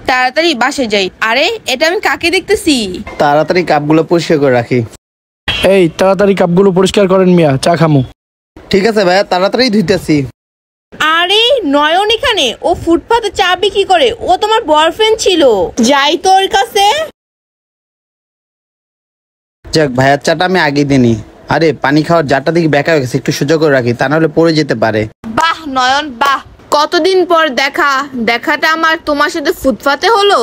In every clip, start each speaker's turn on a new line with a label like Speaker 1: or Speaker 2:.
Speaker 1: তাড়াতাড়ি বাসে যাই। আরে এটা আমি কাকে দেখতেছি?
Speaker 2: তাড়াতাড়ি কাপগুলো পরিষ্কার করে রাখি।
Speaker 3: এই তাড়াতাড়ি কাপগুলো পরিষ্কার করেন মিয়া, চা খামু।
Speaker 2: ঠিক আছে ভাইয়া, তাড়াতাড়ি ধুইতেছি।
Speaker 1: আরে নয়ন এখানে? ও ফুটপাতে চা বিক্রি করে, ও তোমার বয়ফ্রেন্ড ছিল। যাই তোর কাছে।
Speaker 2: যাক, ভাইয়ার চাটা আমি আগে দিনি। আরে পানি খাওয়ার জারটা দিকে বেঁকা হয়ে গেছে, একটু সোজা করে রাখি, তা নাহলে পড়ে যেতে পারে।
Speaker 1: বাহ নয়ন বাহ, কতদিন পর দেখাটা আমার তোমার সাথে ফুটপাতে হলো।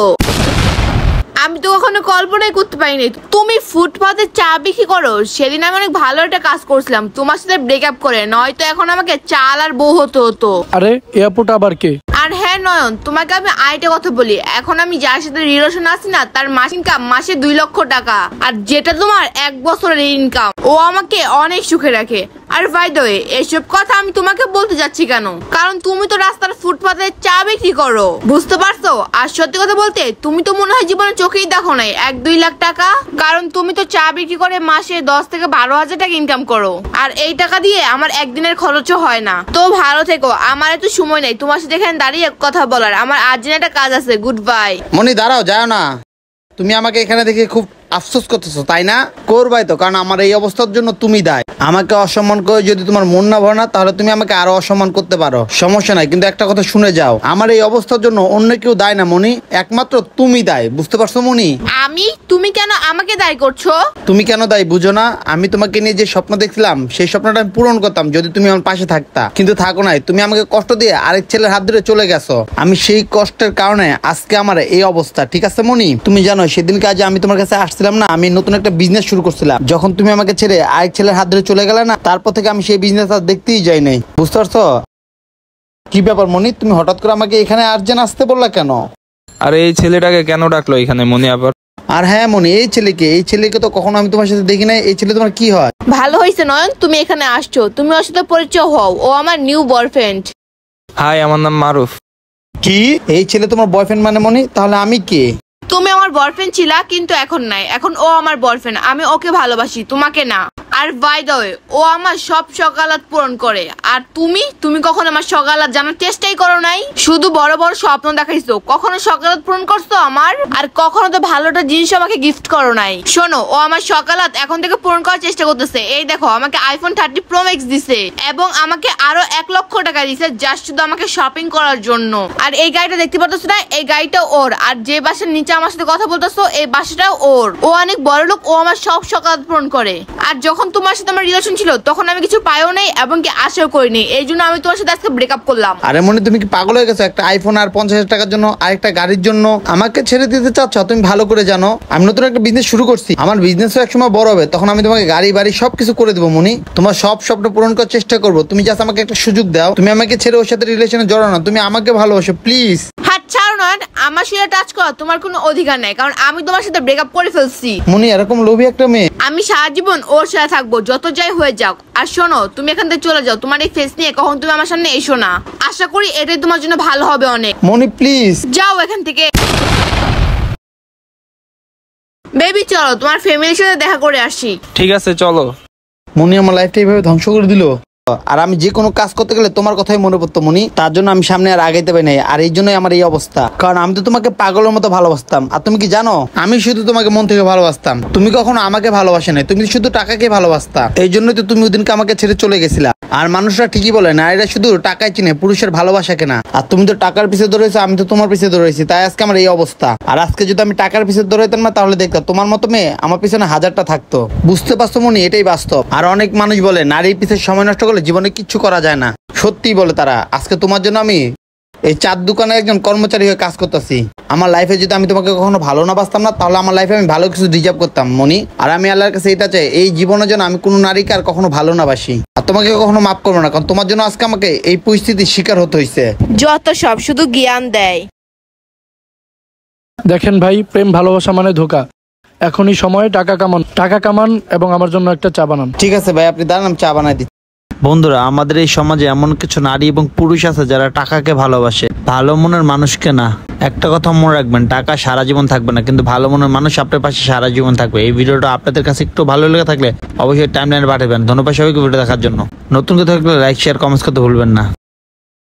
Speaker 1: আমি তো কখনো কল্পনাই করতে পারিনি তুমি ফুটপাতে চা বিক্রি করো। সেদিন আমি অনেক ভালো একটা কাজ করছিলাম তোমার সাথে ব্রেকআপ করে, নয়তো এখন আমাকে চাল আর বউ হতো।
Speaker 3: আরে এয়ারপোর্ট আবার কে?
Speaker 1: আর হ্যাঁ নয়ন, তোমাকে আমি আরেকটা কথা বলি, এখন আমি যার সাথে রিলেশন আছি না, তার মাস ইনকাম মাসে 2 লক্ষ টাকা, আর যেটা তোমার 1 বছরের ইনকাম। ও আমাকে অনেক সুখে রাখে। আর বাই দ্য ওয়ে, এসব কথা আমি তোমাকে বলতে যাচ্ছি কেন, কারণ তুমি তো রাস্তার ফুটপাতে চা বিক্রি করো, বুঝতে পারছো? আর সত্যি কথা বলতে তুমি তো মনে হয় জীবনে চোখেই দেখো নাই 1-2 লাখ টাকা, কারণ তুমি তো চা বিক্রি করে মাসে 10 থেকে 12 হাজার টাকা ইনকাম করো, আর এই টাকা দিয়ে আমার একদিনের খরচও হয় না। তো ভালো থেকো, আমার এত সময় নেই তোমার সাথে এখানে দাঁড়িয়ে কথা বলার, আমার আর্জেন্ট একটা কাজ আছে। Good bye.
Speaker 2: মনি দাঁড়াও, যাও না। তুমি আমাকে এখানে দেখে খুব আফসোস করতেছো তাই না? করবাই তো, কারণ আমার এই অবস্থার জন্য তুমি দায়। আমাকে অসম্মান করে যদি তোমার মন না ভরে না, তাহলে তুমি আমাকে আরো অসম্মান করতে পারো, সমস্যা নাই। কিন্তু একটা কথা শুনে যাও, আমার এই অবস্থার জন্য অন্য কেউ দায় না মনি, একমাত্র তুমি দায়, বুঝতে পারছো মনি?
Speaker 1: তুমি কেন আমাকে দায়ী করছো?
Speaker 2: তুমি কেন দায়ী বুঝো না? আমি তোমাকে নিয়ে যে স্বপ্ন দেখছিলাম, সেই স্বপ্নটা আমি পূরণ করতাম যদি তুমি আমার পাশে থাকতা, কিন্তু থাকো নাই। তুমি আমাকে কষ্ট দিয়ে আরেক ছেলের হাত ধরে চলে গেছো। আমি সেই কষ্টের কারণে আজকে আমার এই অবস্থা, ঠিক আছে মনি? তুমি জানো সেদিন কাজে আমি তোমার কাছে আসছিলাম না, আমি নতুন একটা বিজনেস শুরু করছিলাম। যখন তুমি আমাকে ছেড়ে আরেক ছেলের হাত ধরে চলে গেলে না, তারপর থেকে আমি সেই বিজনেস আর দেখতেই যাই নাই, বুঝতে পারছো? কি ব্যাপার মনি, তুমি হঠাৎ করে আমাকে এখানে আর্জেন্ট আসতে বললা কেন?
Speaker 4: আরে এই ছেলেটাকে কেন ডাকলো এখানে মনি আবার?
Speaker 2: আর হ্যাঁ মনি, এই ছেলেকে তো কখনো আমি তোমার সাথে দেখি নাই। এই ছেলে তোমার কি হয়?
Speaker 1: ভালো হয়েছে নয়ন তুমি এখানে আসছো, তুমি ওর সাথে পরিচয় হও, ও আমার নিউ বয়ফ্রেন্ড।
Speaker 4: হাই, আমার নাম মারুফ।
Speaker 2: কি এই ছেলে তোমার বয়ফ্রেন্ড মানে মনি? তাহলে আমি কে?
Speaker 1: তুমি আমার বয়ফ্রেন্ড ছিলা, কিন্তু এখন নাই, এখন ও আমার বয়ফ্রেন্ড। আমি ওকে ভালোবাসি, তোমাকে না। আর বাই দ্য ওয়ে, ও আমার সব সকালাত পূরণ করে। আর তুমি কখনো আমার সকালাত জানার চেষ্টাই করো নাই, শুধু বড় বড় স্বপ্ন দেখাইছো, কখনো সকালাত পূরণ করছো আমার? আর কখনো তো ভালোটা জিনিস আমাকে গিফট করো নাই। শোনো, ও আমার সকালাত এখন থেকে পূরণ করার চেষ্টা করতেছে। এই দেখো, আমাকে আইফোন 30 Pro Max দিছে, এবং আমাকে আরো 1 লক্ষ টাকা দিছে জাস্ট শুধু আমাকে শপিং করার জন্য। আর এই গাড়িটা দেখতে পাচ্ছ না, এই গাড়িটা ওর। আর যে বাসার নিচে আমার সাথে কথা বলতেছো, এই বাসাটাও ওর। ও অনেক বড় লোক, ও আমার সব সকালাত পূরণ করে। আর যখন তোমার সাথে আমার রিলেশন ছিল, তখন আমি কিছু পাইও নাই এবং কি আশাও করিনি, এই জন্য আমি তোমার সাথে আজকে ব্রেকআপ করলাম।
Speaker 2: আরে মনি, তুমি কি পাগল হয়ে গেছো? একটা আইফোন আর 50,000 টাকার জন্য, আরেকটা গাড়ির জন্য আমাকে ছেড়ে দিতে চাচ্ছ? তুমি ভালো করে জানো আমি নতুন একটা বিজনেস শুরু করছি, আমার বিজনেসও একসময় বড় হবে, তখন আমি তোমাকে গাড়ি বাড়ি সবকিছু করে দেবো মনি। তোমার সব স্বপ্ন পূরণ করার চেষ্টা করবো, তুমি জাস্ট আমাকে একটা সুযোগ দাও। তুমি আমাকে ছেড়ে ওর সাথে রিলেশনে জড়াও না, তুমি আমাকে ভালোবাসো প্লিজ।
Speaker 1: হাত ছাড়ো নয়ন, আমার সাথে টাচ করা তোমার কোনো অধিকার নাই, কারণ আমি তোমার সাথে ব্রেকআপ করে ফেলছি।
Speaker 2: মনি এরকম লোভী একটা মেয়ে।
Speaker 1: আমি সারা জীবন ওর সাথে থাকবো, যত যাই হয়ে যাক। আর শোনো, তুমি এখান থেকে চলে যাও, তোমার এই ফেস নিয়ে কখন তুমি আমার সামনে এসো না। আশা করি এটাই তোমার জন্য ভালো হবে অনেক।
Speaker 2: মনি প্লিজ
Speaker 1: যাও এখান থেকে। বেবি চলো, তোমার ফ্যামিলির সাথে দেখা করে আসি।
Speaker 4: ঠিক আছে চলো।
Speaker 2: মনি আমার লাইফটা এইভাবে ধ্বংস করে দিল। আর আমি যে কোনো কাজ করতে গেলে তোমার কথাই মনে পড়তো মনি, তার জন্য আমি সামনে আর আগাইতে পারি নাই। আর এই জন্যই আমার এই অবস্থা, কারণ আমি তো তোমাকে পাগলের মতো ভালোবাসতাম। আর তুমি কি জানো, আমি শুধু তোমাকে মন থেকে ভালোবাসতাম, তুমি কখনো আমাকে ভালোবাসে নাই, তুমি শুধু টাকাকে ভালোবাসতা। এই জন্যই তো তুমি ওদিনকে আমাকে ছেড়ে চলে গেছিলা। আর মানুষরা ঠিকই বলে, নারীরা শুধু টাকায় চিনে, পুরুষের ভালোবাসা কেনা। আর তুমি তো টাকার পিছিয়ে দৌড়েছো, আমি তো তোমার পিছিয়ে দৌড়েছি, তাই আজকে আমার এই অবস্থা। আর আজকে যদি আমি টাকার পিছিয়ে দৌড়াইতাম না, তাহলে দেখতাম তোমার মতো মেয়ে আমার পিছনে 1000টা থাকতো। বুঝতে পারছো মনি, এটাই বাস্তব। আর অনেক মানুষ বলে নারীর পিছিয়ে সময় নষ্ট করলে জীবনে কিচ্ছু করা যায় না, সত্যি বলে তারা। আজকে তোমার জন্য আমি এই চার দোকানে একজন কর্মচারী হয়ে কাজ করতেছি। আমার লাইফে যদি আমি তোমাকে কখনো ভালো না বাসতাম না, তাহলে আমার লাইফে আমি ভালো কিছু ডিজার্ভ করতাম মনি। আর আমি আল্লাহর কাছে এটা চাই, এই জীবনের জন্য আমি কোনো নারীকে আর কখনো ভালো না বাসি, আর তোমাকে কখনো মাফ করবো না, কারণ তোমার জন্য আজকে আমাকে এই পরিস্থিতির শিকার হতে হয়েছে।
Speaker 1: যত সব শুধু জ্ঞান দেয়।
Speaker 3: দেখেন ভাই, প্রেম ভালোবাসা মানে ধোঁকা। এখনই সময় টাকা কামান এবং আমার জন্য একটা চা বানান।
Speaker 2: ঠিক আছে ভাই, আপনি দাঁড়ান, আমি চা বানাই দিচ্ছি। বন্ধুরা, আমাদের এই সমাজে এমন কিছু নারী এবং পুরুষ আছে যারা টাকাকে ভালোবাসে, ভালো মনের মানুষকে না। একটা কথা মনে রাখবেন, টাকা সারা জীবন থাকবে না, কিন্তু ভালো মনের মানুষ আপনার পাশে সারা জীবন থাকবে। এই ভিডিওটা আপনাদের কাছে একটু ভালো লেগে থাকলে অবশ্যই টাইমলাইনে পাঠাবেন। ধন্যবাদ সবাইকে ভিডিও দেখার জন্য। নতুন কথা থাকলে লাইক, শেয়ার, কমেন্টস করতে ভুলবেন না।